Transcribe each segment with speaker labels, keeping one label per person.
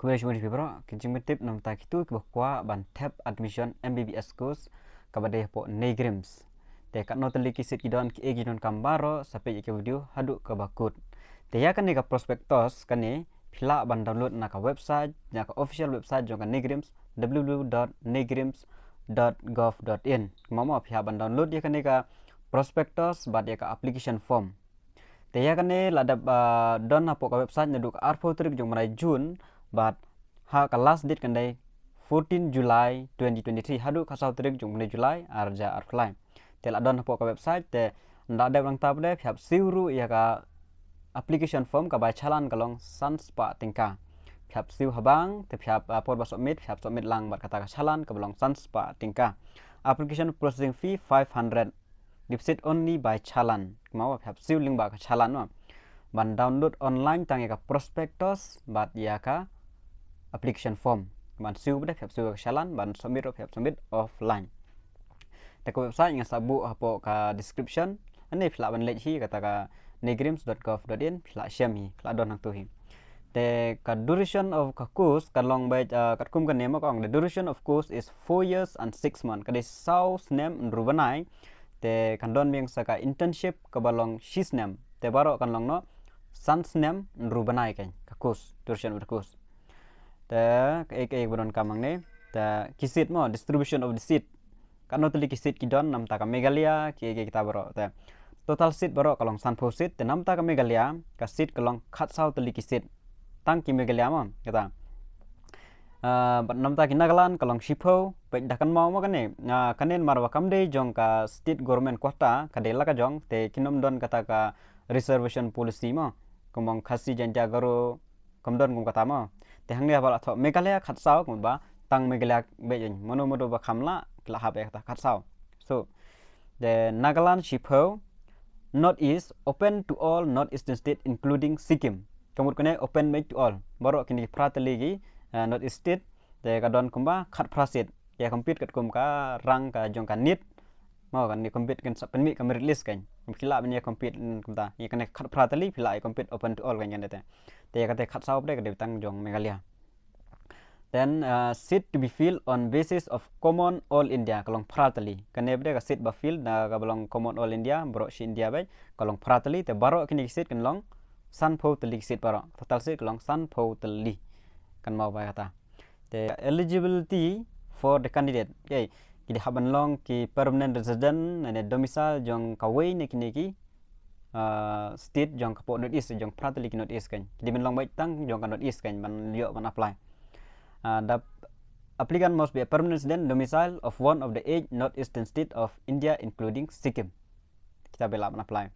Speaker 1: Kemudian bro, kijing tip nam tak itu Kwah ban tab admission Mbbs course kepada Hapoh Neigrihms. Te kat not liki sit kidon ki gidon kambaro sampai ke video haduk ke bakut. Te ya kan ni ka prospektus kan ni pila ban download na ka website, na ka official website jong ka Neigrihms www.neigrihms.gov.in. Mama pihak ban download ya kan ni ka prospektus bad ya ka application form. Te ya kan ni ladap don Hapoh ka website nyaduk arpo trik jong mulai Jun but ha ka last date kan day 14 July 2023 hadu ka saw trik jong mulai Julai arja arfly tel adon Hapoh ka website te nda de lang tab de phap siuru ya ka application form ka ba chalan kalong sanspa tingka phap siu habang te phap por ba submit phap submit lang bat kata ka chalan ka belong sanspa tingka application processing fee 500 deposit only by chalan mau phap siu ling ba ka chalan no ban download online tang ya ka prospectus bat ya ka application form ban siu bede phap siu shalan ban submit offline ta ko website yang sabu Hapoh ka description ane phla ban lek hi kata ka neigrihms.gov.in phla share mi phla don hang tu hi te ka duration of ka course ka long by kat kum ka name kong the duration of course is 4 years and 6 months ka de south name rubanai te kan don meng sa ka internship ka balong shis name te baro kan long no sans name rubanai kan ka course duration of the course te ek bonon kamang ne te kisit mo distribution of the seat kan not li kisit kidon nam ta ka megalia ki kita baro te total seat baro kalong sanpo seat te nam ta ka megalia ka seat kalong khat saw li kisit tang ki megalia mo kata bat nam ta ki nagalan kalong shipo pe dakan mau mo kan ne kanen marwa kamde jong ka state government quota ka dela ka jong te kinom don kata ka reservation policy mo komong khasi janja garo komdon kum kata mo te hang ne bala tho megalia khat saw kum ba tang megalia be jeng mono modo ba khamla kla ha be khat saw so the Nagaland Hapoh Northeast open to all northeastern state including Sikkim kamut kene open make to all baro kini pratali gi northeast state te kadon kumba khat prasit ya compete kat kum ka rang ka jong ka nit mau kan ni compete kan sapen mi ka merit list kan khila ben ya compete kumta ya kan khat pratali phila compete open to all kan yan te ya kate khat saw de ka de tang jong megalia then seat to be filled on basis of common all India kalong pratali kan ne de ka seat ba fill na ka belong common all India bro shi India ba kalong pratali te baro kini seat kan long sanpo tali seat baro total seat kalong sanpo tali kan mau ba kata the eligibility for the candidate okay ki haban long ki permanent resident and domicile jong kawai ne kini ki state jong Hapoh North East jong pratali ki North East kan di men long bai tang jong ka North East kan ban yo ban apply the applicant must be a permanent resident domicile of one of the 8 northeastern state of India including Sikkim kita bela ban apply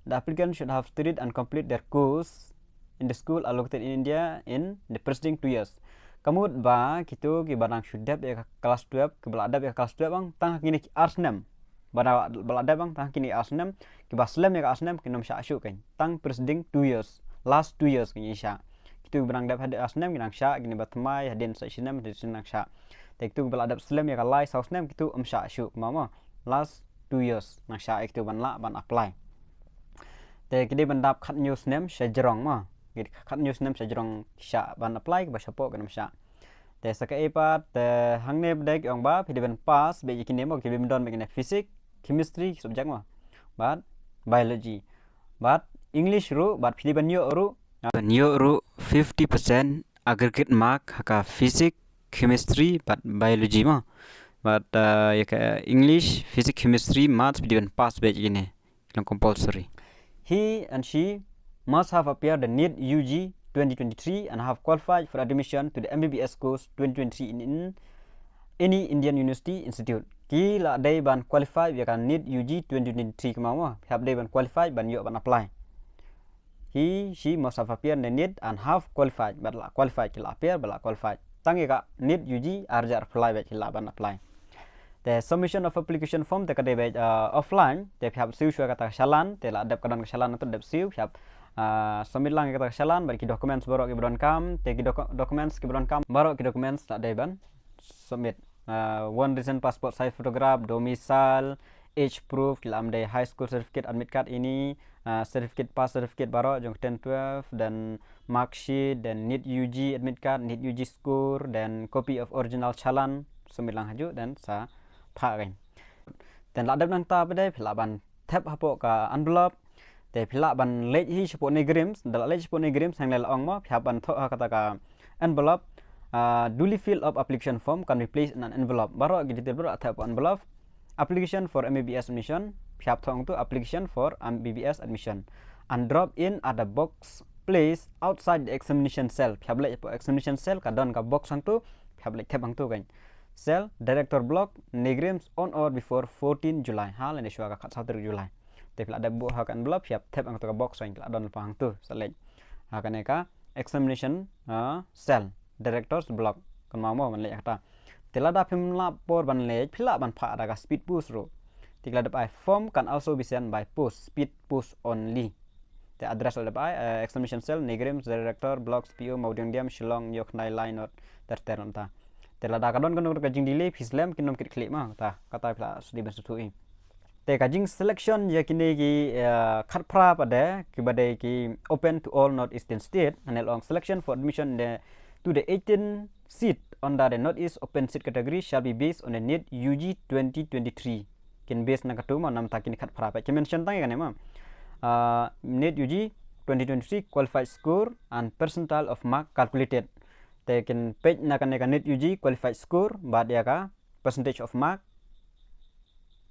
Speaker 1: the applicant should have studied and complete their course in the school allocated in India in the preceding 2 years kamut ba kitu ki barang syudap ya kelas 12 ke beladab ya kelas 12 bang tang kini arsnem bana beladab bang tang kini arsnem ki baslam ya arsnem kinom sya asyu kan tang preceding 2 years last 2 years kini sya kitu barang dab had arsnem kinang sya kini batmai hadin sa sinem hadin sinang sya te kitu beladab slam ya kalai sausnem kitu sya asyu mama last 2 years nang sya kitu ban la ban apply te kini bandap khat news nem sya jerong ma khat news nem sajrong sya ban apply ke Hapoh kan sya te sakai pat te hangne bedek ong ba pidi ban pass be kini mo ki bim don be physics chemistry subject mo but biology but English ru but pidi ban yo ru 50% aggregate mark haka physics chemistry but biology mo but ya ka English physics chemistry maths pidi ban pass be kini long compulsory he and she must have appeared the NEET UG 2023 and have qualified for admission to the Mbbs course 2023 in any Indian University Institute. Ki la day ban qualified ya kan NEET UG 2023 kemau have day ban qualified ban yo ban apply. She must have appeared the NEET and have qualified but la qualified ki la appear but la qualified. Tang ya NEET UG arja apply ba ki la ban apply. The submission of application form te ka day offline te have siu shwa kata shalan te la adap kadan shalan tu dap siu have submit lang kita kesalahan bagi documents baru ki bron kam te ki documents ki bron kam baru ki documents tak dai ban submit one recent passport size photograph domicile age proof dalam de high school certificate admit card ini certificate pass certificate baru jong 10 12 dan mark sheet dan NEET UG admit card NEET UG score dan copy of original chalan semilang haju dan sa pha kan dan ladap nang ta pada philaban tap hapo ka envelope te philaban late hi support Neigrihms dal late support Neigrihms hang la ong mo philaban tho kata ka envelope duly fill up application form can be placed in an envelope baru gitu baru tap envelope application for Mbbs admission phiap thong tu application for Mbbs admission and drop in at the box place outside the examination cell phiap le examination cell ka don ka box ang tu phiap le thep ang tu kan cell director block Neigrihms on or before 14 July hal ni shua ka khat 1 July te phla da bu ha kan envelope phiap thep ang tu ka box ang la don pa ang tu select ha kan ka examination cell directors block kan mau man le kata telada pimla por ban le phila ban pha daga speed push ro tiklada by form can also be sent by post speed push only the address of the by examination cell Neigrihms director blocks PO Maudingdiam Shillong yok nai line not terteron ta telada kadon kan ka jing delay fislam kinom kit klik ma ta kata phila sudi ban sutui te ka jing selection ya kini ki khat phra pada ki badai ki open to all northeastern state and along selection for admission to the 18 seat under the Northeast open seat category shall be based on the NEET UG 2023. Kin base na katuma nam takin khat phra pa mention tang kan ma NEET UG 2023 qualified score and percentile of mark calculated. Te kin page na kan NEET UG qualified score ba dia ka percentage of mark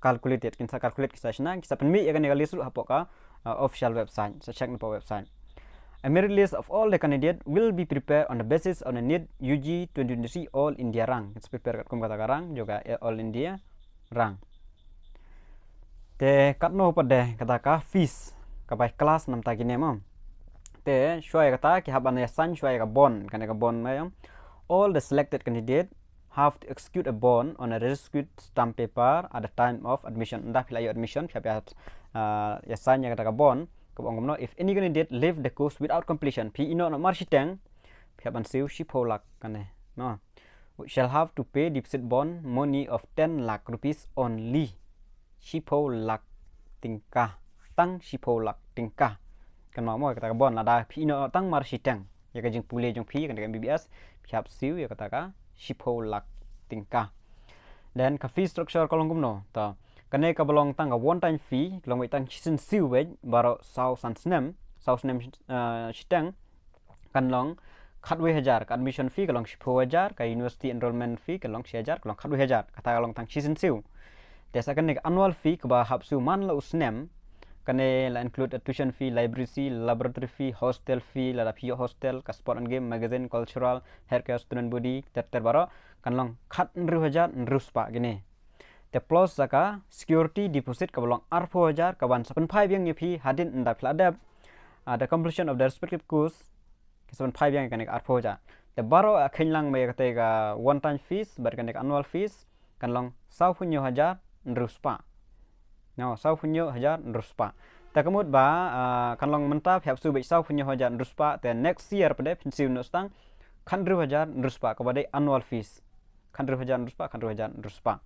Speaker 1: calculated kin sa calculate kisa sna kisa penmi ya kan list hapo ka official website sa check na pa website. A merit list of all the candidates will be prepared on the basis of the NEET UG 2023 All India rank. It's prepared kat kata karang juga All India rank. Te katno pada kata ka fees kapai kelas nam ta kini mam. Te shwai kata ki haban ya san shwai ka bond kan ka bond mayam. All the selected candidates have to execute a bond on a registered stamp paper at the time of admission. Nda pila admission siapa ya san ya kata ka bond. If any candidate leave the course without completion, no marshitang, Piaban Siu Shipolak Kane, no, we shall have to pay deposit bond money of 10 lakh rupees only. Shipolak tingkah, tang Shipolak tingkah. Kan mau kata bond ada no tang marshitang, ya kajing Pule jong pi kan Mbbs, Piap Siu ya kata Shipolak tingkah. Dan ka fee structure kolong kumno, ta. Kane ka belong tang ka one time fee long wait tang season siu we baro sau snem shitang kan long khatwe hajar ka admission fee ka long 10,000 ka university enrollment fee ka long 6,000 ka long khatwe hajar kata ka long tang season siu desa kane annual fee ka ba hapsu man la usnem kane la include a tuition fee library fee laboratory fee hostel fee la pio hostel ka sport and game magazine cultural haircare student body ter baro kan long khat 10,000 ruspa gini the plus saka security deposit ka belong 4,000 ka ban 75 yang yepi hadin nda fladab the completion of the respective course 75 yang kan 4,000 the baro khenlang me kate ka one time fees bar kan annual fees kan long 60,000 ruspa no 60,000 ruspa ta kamut ba kan long menta phap su be 60,000 ruspa the next year pada pensiun no stang 100,000 ruspa ka badai annual fees 100,000 ruspa 100,000 ruspa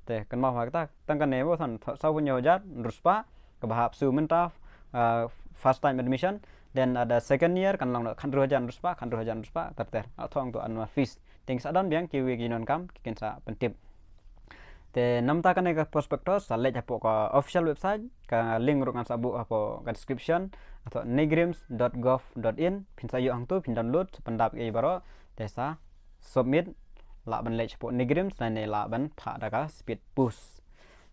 Speaker 1: te kan mau kata tangkan nebo than 60,000 ruspa ke bahap su menta first time admission then ada second year kan long 100,000 ruspa ter thong tu annual fees ting sadan biang kiwi ginon kam kiken sa pentip te namta kan ka prospectus salej apo ka official website ka link ro kan sabu apo ka description atau neigrihms.gov.in pin sayu ang tu pin download pendap ke baro desa submit la ban lech po Neigrihms na la ban pha daga speed push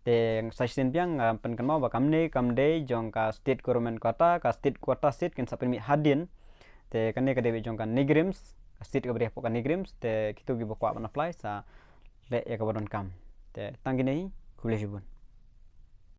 Speaker 1: te session piang pen kan mau ba kamne kamde jong ka state government kota ka state quota seat kan sapemi hadin te kan ne ka dewe jong kan Neigrihms seat ka bre po kan Neigrihms te kitu gi bo kwa ban apply sa le ya ka bodon kam te tangini kule jibun